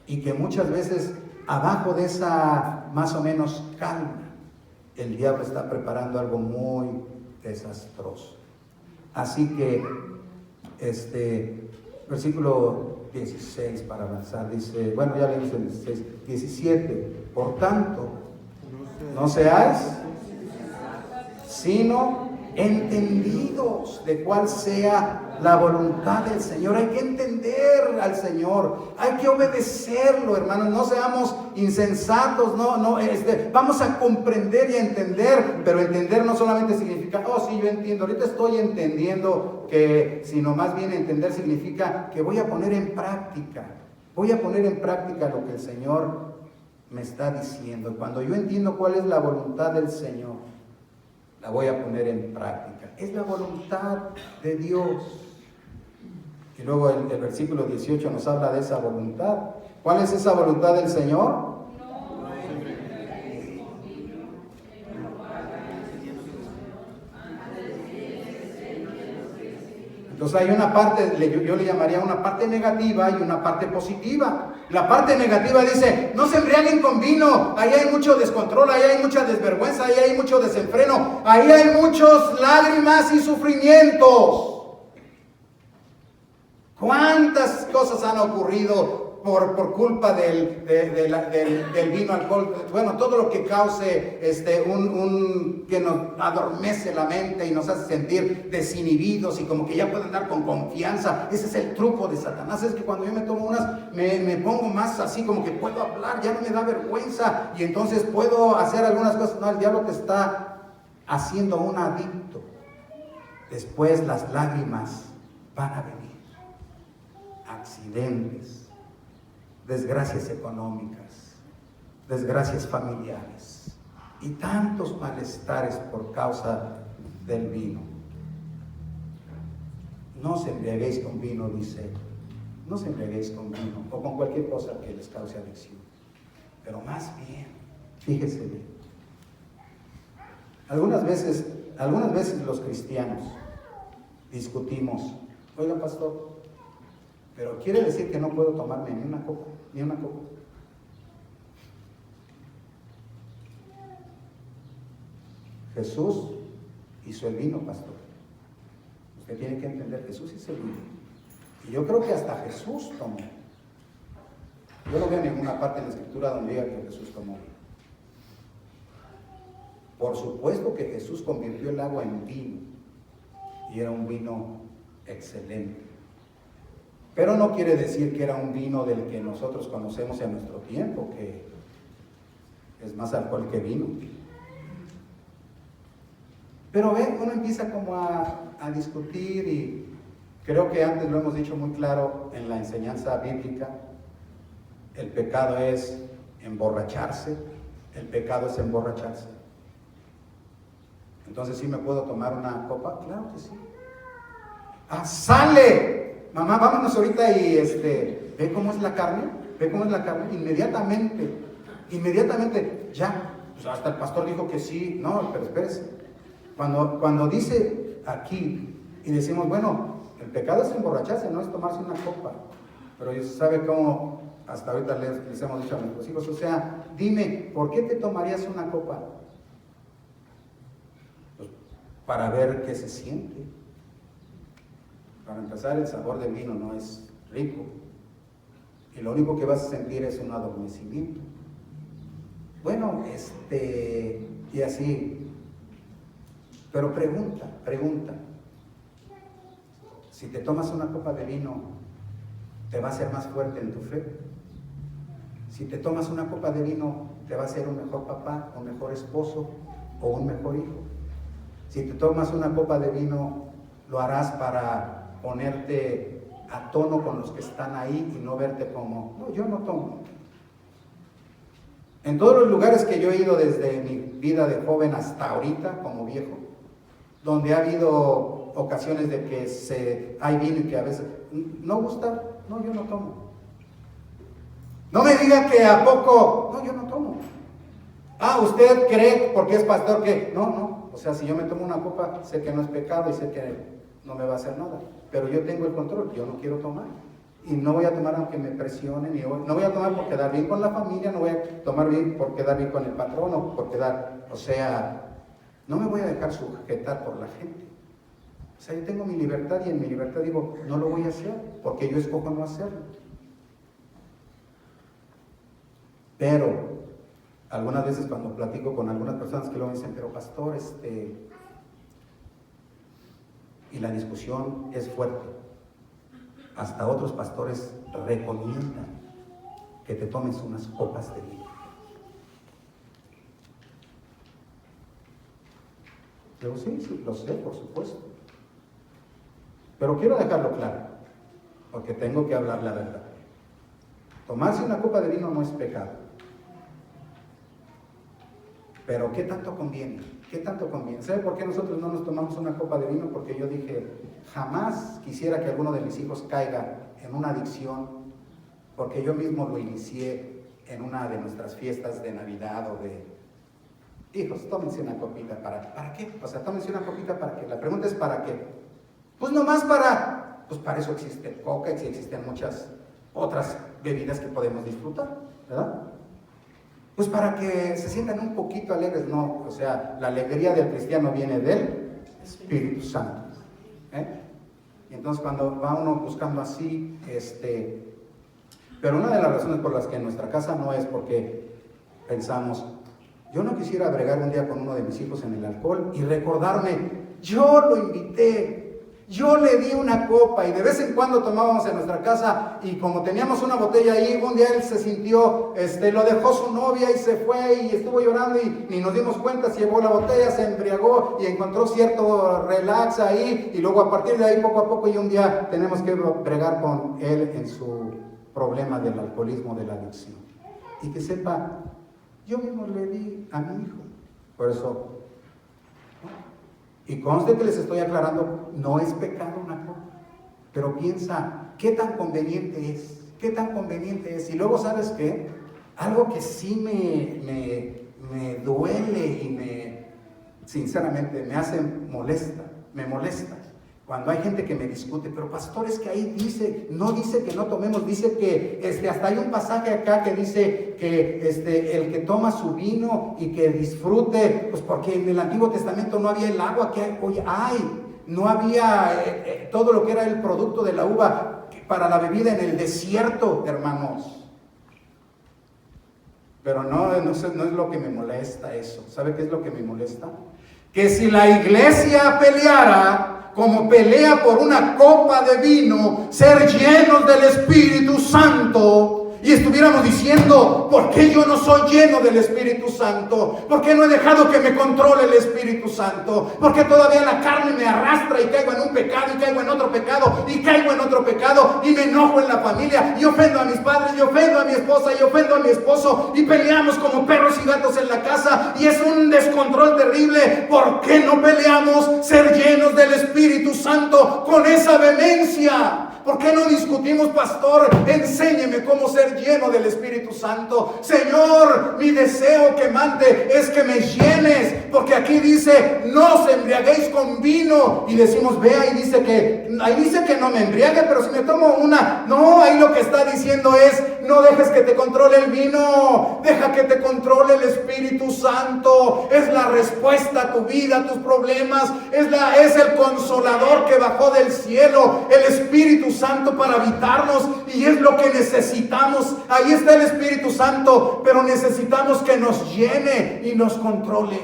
Y que muchas veces abajo de esa más o menos calma, el diablo está preparando algo muy desastroso. Así que, versículo 16 para avanzar, dice, bueno, ya leímos el 16, 17, por tanto, no seáis sino entendidos de cuál sea la voluntad del Señor. Hay que entender al Señor, hay que obedecerlo, hermanos. No seamos insensatos, vamos a comprender y a entender, pero entender no solamente significa, oh sí, yo entiendo, ahorita estoy entendiendo, sino más bien entender significa que voy a poner en práctica lo que el Señor me está diciendo. Cuando yo entiendo cuál es la voluntad del Señor, la voy a poner en práctica. Es la voluntad de Dios. Y luego el versículo 18 nos habla de esa voluntad. ¿Cuál es esa voluntad del Señor? Entonces hay una parte, yo le llamaría una parte negativa y una parte positiva. La parte negativa dice, no se embriaguen con vino, ahí hay mucho descontrol, ahí hay mucha desvergüenza, ahí hay mucho desenfreno, ahí hay muchos lágrimas y sufrimientos. ¿Cuántas cosas han ocurrido por culpa del vino, alcohol? Bueno, todo lo que cause que nos adormece la mente y nos hace sentir desinhibidos y como que ya pueden dar con confianza. Ese es el truco de Satanás, es que cuando yo me tomo unas, me pongo más así, como que puedo hablar, ya no me da vergüenza y entonces puedo hacer algunas cosas. No, el diablo te está haciendo un adicto. Después las lágrimas van a venir. Accidentes, desgracias económicas, desgracias familiares y tantos malestares por causa del vino. No os embriaguéis con vino, dice, no os embriaguéis con vino o con cualquier cosa que les cause adicción, pero más bien, fíjese bien, algunas veces los cristianos discutimos, oiga pastor, pero quiere decir que no puedo tomarme ni una copa. Jesús hizo el vino, pastor. Usted tiene que entender, Jesús hizo el vino. Y yo creo que hasta Jesús tomó. Yo no veo en ninguna parte en la Escritura donde diga que Jesús tomó vino. Por supuesto que Jesús convirtió el agua en vino. Y era un vino excelente. Pero no quiere decir que era un vino del que nosotros conocemos en nuestro tiempo, que es más alcohol que vino. Pero ven, uno empieza como a discutir y creo que antes lo hemos dicho muy claro en la enseñanza bíblica. El pecado es emborracharse. Entonces, ¿sí me puedo tomar una copa? Claro que sí. ¡Ah, sale! mamá, vámonos ahorita y ve cómo es la carne, inmediatamente, ya, pues hasta el pastor dijo que sí, no, pero espérese, cuando dice aquí y decimos, bueno, el pecado es emborracharse, no es tomarse una copa, pero ¿sabe cómo? Hasta ahorita les hemos dicho a nuestros hijos, o sea, dime, ¿por qué te tomarías una copa? Pues para ver qué se siente. Para empezar, el sabor del vino no es rico. Y lo único que vas a sentir es un adormecimiento. Bueno, y así. Pero pregunta. Si te tomas una copa de vino, ¿te va a hacer más fuerte en tu fe? Si te tomas una copa de vino, ¿te va a hacer un mejor papá, un mejor esposo o un mejor hijo? Si te tomas una copa de vino, lo harás para ponerte a tono con los que están ahí y no verte como, no, yo no tomo. En todos los lugares que yo he ido desde mi vida de joven hasta ahorita, como viejo, donde ha habido ocasiones de que hay vino y que a veces no gusta, no, yo no tomo. No me digan que a poco, no, yo no tomo. Ah, ¿usted cree porque es pastor que? No, o sea, si yo me tomo una copa, sé que no es pecado y sé que no me va a hacer nada, pero yo tengo el control, yo no quiero tomar. Y no voy a tomar aunque me presionen, no voy a tomar por quedar bien con la familia, no voy a tomar bien por quedar bien con el patrón o por quedar, o sea, no me voy a dejar sujetar por la gente. O sea, yo tengo mi libertad y en mi libertad digo, no lo voy a hacer porque yo escojo no hacerlo. Pero algunas veces cuando platico con algunas personas que luego dicen, pero pastor, y la discusión es fuerte. Hasta otros pastores recomiendan que te tomes unas copas de vino. Digo, sí, lo sé, por supuesto. Pero quiero dejarlo claro, porque tengo que hablar la verdad. Tomarse una copa de vino no es pecado. Pero ¿qué tanto conviene? ¿Sabe por qué nosotros no nos tomamos una copa de vino? Porque yo dije, jamás quisiera que alguno de mis hijos caiga en una adicción, porque yo mismo lo inicié en una de nuestras fiestas de Navidad o de... Hijos, tómense una copita, ¿para qué? O sea, tómense una copita ¿para qué? La pregunta es ¿para qué? Pues nomás para eso existe el coca y existen muchas otras bebidas que podemos disfrutar, ¿verdad? Pues para que se sientan un poquito alegres, no, o sea, la alegría del cristiano viene del Espíritu Santo. Y entonces cuando va uno buscando así, pero una de las razones por las que en nuestra casa no es porque pensamos, yo no quisiera bregar un día con uno de mis hijos en el alcohol y recordarme, yo lo invité, yo le di una copa y de vez en cuando tomábamos en nuestra casa y como teníamos una botella ahí, un día él se sintió, lo dejó su novia y se fue y estuvo llorando y ni nos dimos cuenta, se llevó la botella, se embriagó y encontró cierto relax ahí y luego a partir de ahí poco a poco y un día tenemos que bregar con él en su problema del alcoholismo, de la adicción. Y que sepa, yo mismo le di a mi hijo, por eso... Y conste que les estoy aclarando, no es pecado una copa, pero piensa, ¿qué tan conveniente es? ¿Qué tan conveniente es? Y luego, ¿sabes qué? Algo que sí me duele y sinceramente, me molesta. Cuando hay gente que me discute, pero pastor, es que ahí no dice que no tomemos, dice que hasta hay un pasaje acá que dice que el que toma su vino y que disfrute, pues porque en el Antiguo Testamento no había el agua que hoy hay, no había todo lo que era el producto de la uva para la bebida en el desierto, hermanos. Pero no es lo que me molesta eso. ¿Sabe qué es lo que me molesta? Que si la iglesia peleara como pelea por una copa de vino, ser llenos del Espíritu Santo, y estuviéramos diciendo, ¿por qué yo no soy lleno del Espíritu Santo? ¿Por qué no he dejado que me controle el Espíritu Santo? ¿Por qué todavía la carne me arrastra y caigo en un pecado y caigo en otro pecado y caigo en otro pecado y me enojo en la familia y ofendo a mis padres y ofendo a mi esposa y ofendo a mi esposo y peleamos como perros y gatos en la casa y es un descontrol terrible? ¿Por qué no peleamos ser llenos del Espíritu Santo con esa vehemencia? ¿Por qué no discutimos, pastor? Enséñeme cómo ser lleno del Espíritu Santo. Señor, mi deseo quemante es que me llenes, porque aquí dice, no os embriaguéis con vino. Y decimos, ve, ahí dice que no me embriague, pero si me tomo una. No, ahí lo que está diciendo es, no dejes que te controle el vino, deja que te controle el Espíritu Santo. Es la respuesta a tu vida, a tus problemas, es el consolador que bajó del cielo, el Espíritu Santo para habitarnos, y es lo que necesitamos. Ahí está el Espíritu Santo, pero necesitamos que nos llene y nos controle.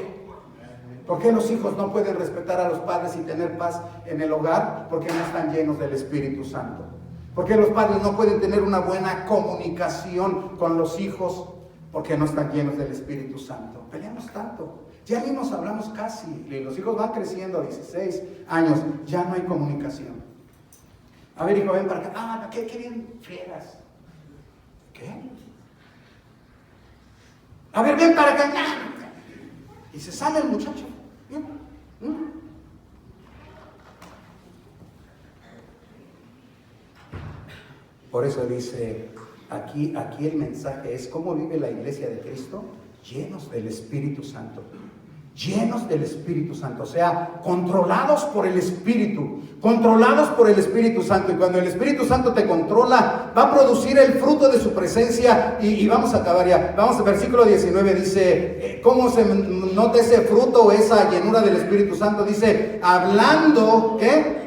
¿Por qué los hijos no pueden respetar a los padres y tener paz en el hogar? Porque no están llenos del Espíritu Santo. ¿Por qué los padres no pueden tener una buena comunicación con los hijos? Porque no están llenos del Espíritu Santo. Peleamos tanto, ya ni nos hablamos casi, y los hijos van creciendo a 16 años, ya no hay comunicación. A ver, hijo, ven para acá. Ah, qué bien friegas. ¿Qué? A ver, ven para acá. Y se sale el muchacho. Por eso dice, aquí el mensaje es cómo vive la iglesia de Cristo, llenos del Espíritu Santo. Llenos del Espíritu Santo, o sea, controlados por el Espíritu Santo. Y cuando el Espíritu Santo te controla, va a producir el fruto de su presencia. Y vamos a acabar ya. Vamos al versículo 19, dice, ¿cómo se nota ese fruto o esa llenura del Espíritu Santo? Dice, hablando, ¿qué?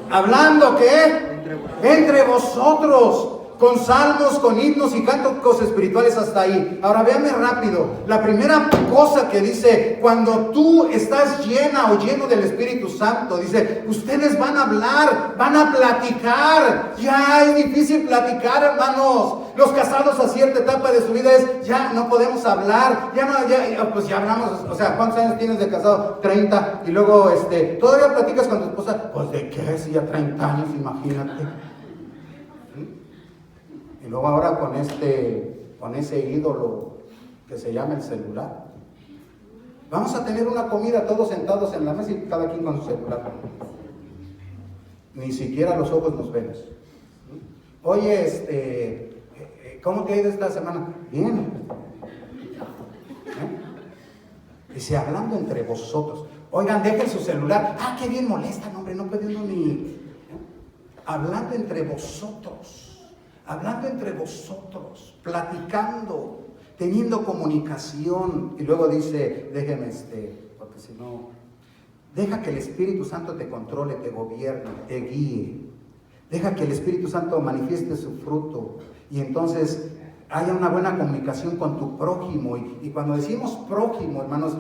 Hablando, ¿qué? Entre vosotros, con salmos, con himnos y cánticos espirituales, hasta ahí. Ahora véanme rápido. La primera cosa que dice, cuando tú estás llena o lleno del Espíritu Santo, dice, ustedes van a hablar, van a platicar. Ya es difícil platicar, hermanos. Los casados a cierta etapa de su vida es, ya no podemos hablar, pues ya hablamos. O sea, ¿cuántos años tienes de casado? 30. Y luego, ¿todavía platicas con tu esposa? Pues de qué, si ya 30 años, imagínate. Y luego ahora con ese ídolo que se llama el celular. Vamos a tener una comida todos sentados en la mesa y cada quien con su celular. Ni siquiera los ojos nos vemos. Oye, ¿cómo te ha ido esta semana? Bien. Dice, hablando entre vosotros. Oigan, dejen su celular. Ah, qué bien molestan, hombre, no puede uno ni... Hablando entre vosotros. Hablando entre vosotros, platicando, teniendo comunicación. Y luego dice, déjeme porque si no, deja que el Espíritu Santo te controle, te gobierne, te guíe. Deja que el Espíritu Santo manifieste su fruto. Y entonces haya una buena comunicación con tu prójimo. Y cuando decimos prójimo, hermanos,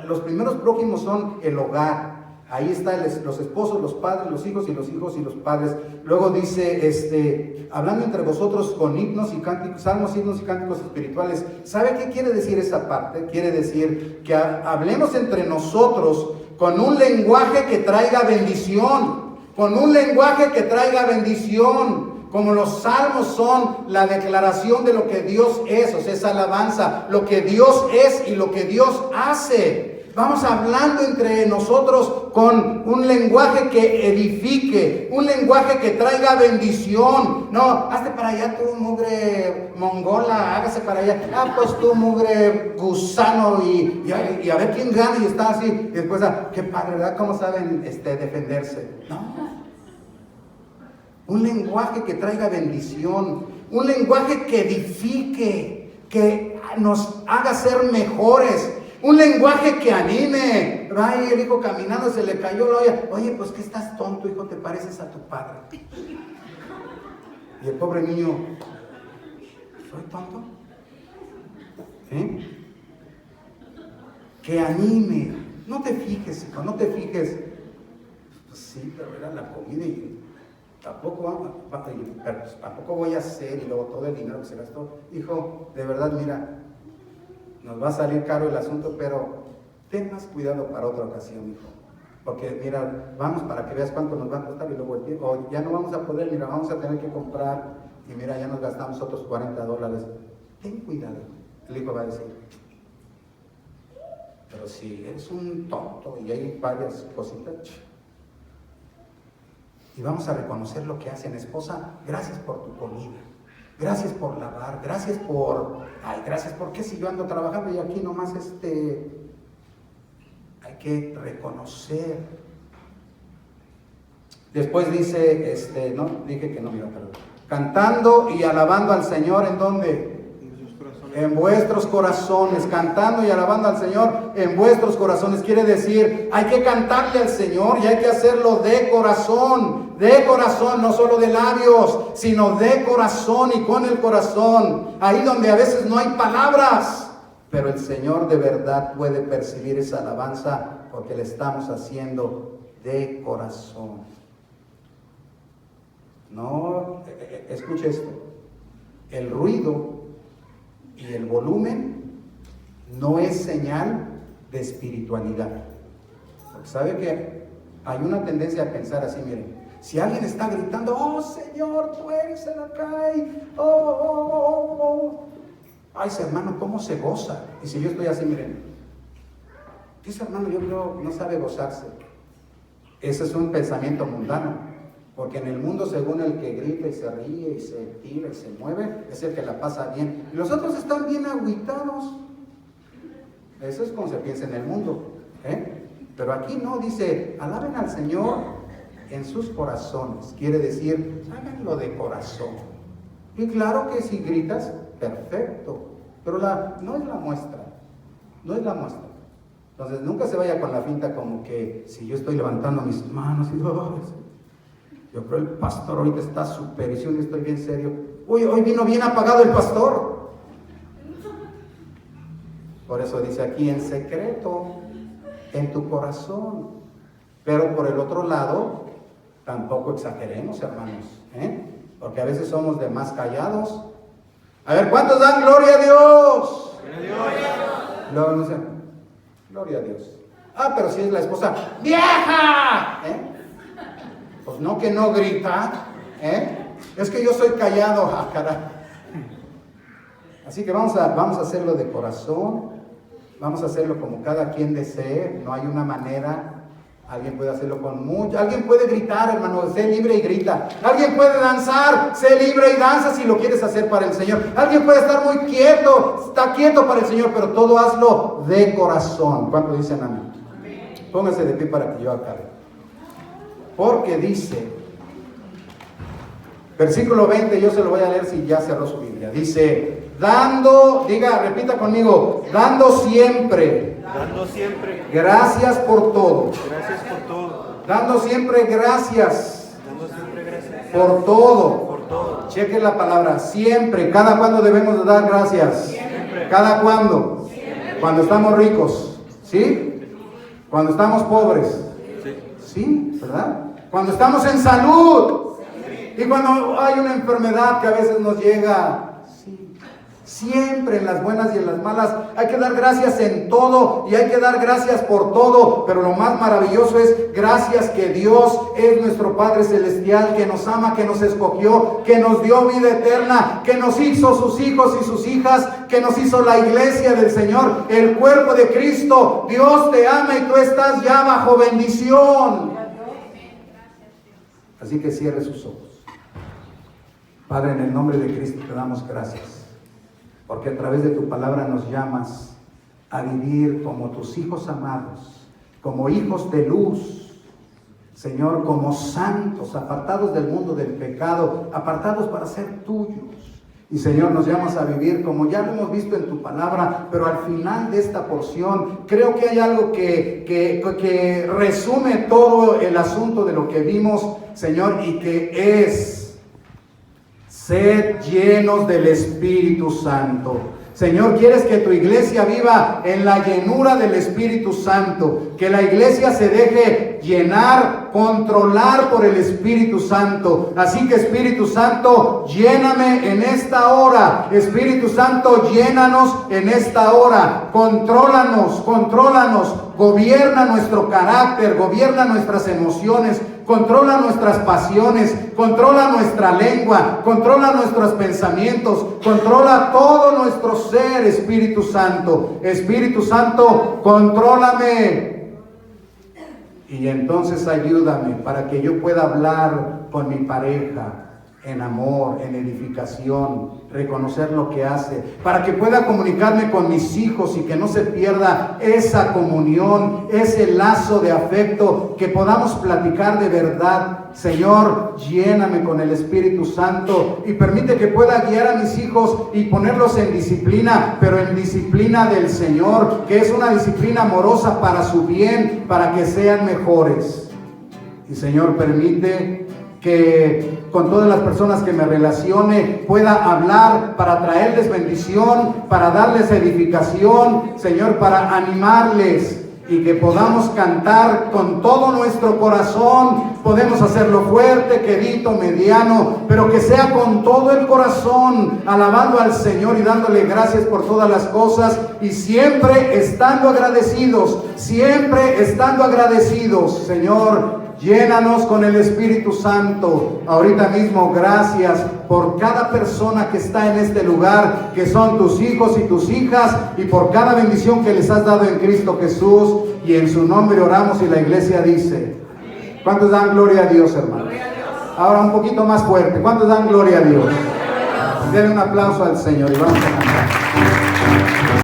los primeros prójimos son el hogar. Ahí están los esposos, los padres, los hijos y los padres. Luego dice, hablando entre vosotros con himnos y cánticos, salmos, himnos y cánticos espirituales. ¿Sabe qué quiere decir esa parte? Quiere decir que hablemos entre nosotros con un lenguaje que traiga bendición. Con un lenguaje que traiga bendición. Como los salmos son la declaración de lo que Dios es, o sea, es alabanza, lo que Dios es y lo que Dios hace. Vamos hablando entre nosotros con un lenguaje que edifique, un lenguaje que traiga bendición. No, hazte para allá tú, mugre mongola, hágase para allá. Ah, pues tú, mugre gusano, y a ver quién gana, y está así. Y después, qué padre, ¿verdad? ¿Cómo saben defenderse? No. Un lenguaje que traiga bendición, un lenguaje que edifique, que nos haga ser mejores. Un lenguaje que anime. Ay, el hijo caminando, se le cayó la olla. Oye, pues que estás tonto, hijo, te pareces a tu padre. Y el pobre niño, ¿soy tonto? Que anime. No te fijes, hijo, no te fijes. Pues sí, pero era la comida y tampoco voy a hacer, y luego todo el dinero que se gastó. Hijo, de verdad, mira, nos va a salir caro el asunto, pero ten más cuidado para otra ocasión, hijo. Porque mira, vamos para que veas cuánto nos va a costar, y luego el tiempo, o ya no vamos a poder, mira, vamos a tener que comprar, y mira, ya nos gastamos otros $40. Ten cuidado. El hijo va a decir, pero si eres un tonto y hay varias cositas. y vamos a reconocer lo que hacen. Esposa, gracias por tu comida, gracias por lavar, gracias por qué si yo ando trabajando y aquí nomás hay que reconocer. Después dice, no, dije que no me iba a perder. Cantando y alabando al Señor, ¿en dónde? En vuestros corazones, cantando y alabando al Señor en vuestros corazones. Quiere decir, hay que cantarle al Señor y hay que hacerlo de corazón, no solo de labios, sino de corazón y con el corazón. Ahí donde a veces no hay palabras, pero el Señor de verdad puede percibir esa alabanza porque le estamos haciendo de corazón. No, escuche esto, el ruido y el volumen no es señal de espiritualidad. Porque sabe que hay una tendencia a pensar así, miren, si alguien está gritando, oh Señor, tú eres el acá, ay, ese hermano, ¿cómo se goza? Y si yo estoy así, miren, ese hermano yo creo no sabe gozarse. Ese es un pensamiento mundano. Porque en el mundo, según el que grita y se ríe y se tira y se mueve, es el que la pasa bien. Y los otros están bien agüitados. Eso es como se piensa en el mundo. Pero aquí no, dice, alaben al Señor en sus corazones. Quiere decir, háganlo de corazón. Y claro que si gritas, perfecto. Pero no es la muestra. No es la muestra. Entonces, nunca se vaya con la finta como que si yo estoy levantando mis manos y yo creo el pastor ahorita está súper, y si yo estoy bien serio, uy, hoy vino bien apagado el pastor. Por eso dice aquí, en secreto, en tu corazón. Pero por el otro lado, tampoco exageremos, hermanos, porque a veces somos de más callados. A ver, ¿cuántos dan gloria a Dios? Luego no sé, gloria a Dios. Ah, pero si es la esposa, ¡vieja! Pues no, que no grita, es que yo soy callado, caray. Así que vamos a hacerlo de corazón, vamos a hacerlo como cada quien desee, no hay una manera. Alguien puede hacerlo con mucho, alguien puede gritar, hermano, sé libre y grita. Alguien puede danzar, sé libre y danza si lo quieres hacer para el Señor. Alguien puede estar muy quieto, está quieto para el Señor, pero todo hazlo de corazón. ¿Cuánto dicen amén? Póngase de pie para que yo acabe. Porque dice, versículo 20, yo se lo voy a leer si ya cerró su Biblia. Dice, repita conmigo, dando siempre gracias por todo. Dando siempre gracias por todo. Cheque la palabra, siempre. ¿Cada cuándo debemos de dar gracias? Siempre. ¿Cada cuándo? Siempre. Cuando estamos ricos, ¿sí? Cuando estamos pobres, ¿sí? ¿Verdad? Cuando estamos en salud y cuando hay una enfermedad que a veces nos llega. Siempre en las buenas y en las malas hay que dar gracias en todo y hay que dar gracias por todo, pero lo más maravilloso es gracias que Dios es nuestro Padre Celestial, que nos ama, que nos escogió, que nos dio vida eterna, que nos hizo sus hijos y sus hijas, que nos hizo la iglesia del Señor, el cuerpo de Cristo. Dios te ama y tú estás ya bajo bendición. Así que cierre sus ojos. Padre, en el nombre de Cristo te damos gracias. Porque a través de tu palabra nos llamas a vivir como tus hijos amados, como hijos de luz, Señor, como santos, apartados del mundo del pecado, apartados para ser tuyos. Y Señor, nos llamas a vivir como ya lo hemos visto en tu palabra, pero al final de esta porción, creo que hay algo que resume todo el asunto de lo que vimos, Señor, y que es: sed llenos del Espíritu Santo. Señor, quieres que tu iglesia viva en la llenura del Espíritu Santo, que la iglesia se deje llenar, controlar por el Espíritu Santo. Así que Espíritu Santo, lléname en esta hora. Espíritu Santo, llénanos en esta hora. Contrólanos, gobierna nuestro carácter, gobierna nuestras emociones, controla nuestras pasiones, controla nuestra lengua, controla nuestros pensamientos, controla todo nuestro ser, Espíritu Santo. Espíritu Santo, contrólame Y entonces ayúdame para que yo pueda hablar con mi pareja en amor, en edificación, reconocer lo que hace, para que pueda comunicarme con mis hijos y que no se pierda esa comunión, ese lazo de afecto, que podamos platicar de verdad. Señor, lléname con el Espíritu Santo y permite que pueda guiar a mis hijos y ponerlos en disciplina, pero en disciplina del Señor, que es una disciplina amorosa para su bien, para que sean mejores. Y Señor, permite que con todas las personas que me relacione pueda hablar para traerles bendición, para darles edificación, Señor, para animarles, y que podamos cantar con todo nuestro corazón. Podemos hacerlo fuerte, quedito, mediano, pero que sea con todo el corazón, alabando al Señor y dándole gracias por todas las cosas, y siempre estando agradecidos, Señor. Llénanos con el Espíritu Santo. Ahorita mismo, gracias por cada persona que está en este lugar, que son tus hijos y tus hijas, y por cada bendición que les has dado en Cristo Jesús. Y en su nombre oramos, y la iglesia dice: ¿cuántos dan gloria a Dios, hermanos? Ahora un poquito más fuerte. ¿Cuántos dan gloria a Dios? Denle un aplauso al Señor y vamos a cantar.